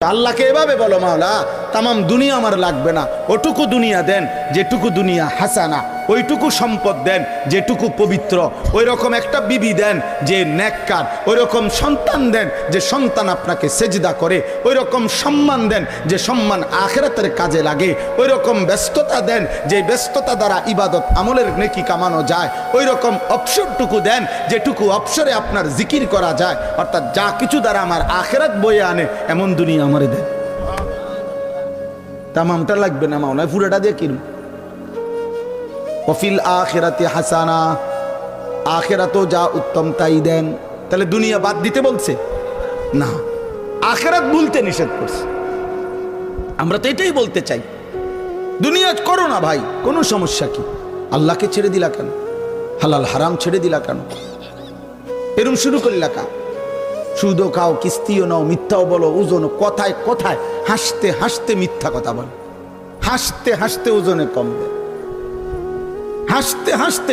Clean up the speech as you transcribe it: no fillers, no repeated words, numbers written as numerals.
আল্লাহকে এভাবে বলো, মাওলা তামাম দুনিয়া আমার লাগবে না, ওটুকু দুনিয়া দেন যেটুকু দুনিয়া হাসানা, ওইটুকু সম্পদ দেন যেটুকু পবিত্র, ওই রকম একটা বিবি দেন যে নেককার, ওই রকম সন্তান দেন যে সন্তান আপনাকে সেজদা করে, ওই রকম সম্মান দেন যে সম্মান আখিরাতের কাজে লাগে, ওই রকম ব্যস্ততা দেন যে ব্যস্ততা দ্বারা ইবাদত আমলের নেকি কামানো যায়, ওই রকম অবসরটুকু দেন যেটুকু অবসরে আপনার জিকির করা যায়, অর্থাৎ যা কিছু দ্বারা আমার আখিরাত বয়ে আনে এমন দুনিয়া আমারে দেন। তামামটা লাগবে না মাওলা, পুরোটা দিয়ে কিনুন। ওয়াফিল আখিরাতি হাসানা, আখিরাতও যা উত্তম তাই দেন। তাহলে দুনিয়া বাদ দিতে বলছে না, আখিরাত ভুলতে নিষেধ করছে। আমরা তো এটাই বলতে চাই, দুনিয়া করো না ভাই, কোনো সমস্যা কি? আল্লাহকে ছেড়ে দিলা কেন? হালাল হারাম ছেড়ে দিলা কেন? এরম শুরু করলা কা? সুদও খাও, কিস্তিও নাও, মিথ্যাও বলো, ওজনও, কথায় কথায় হাসতে হাসতে মিথ্যা কথা বলো, হাসতে হাসতে ওজনে কমবে, হাসতে হাসতে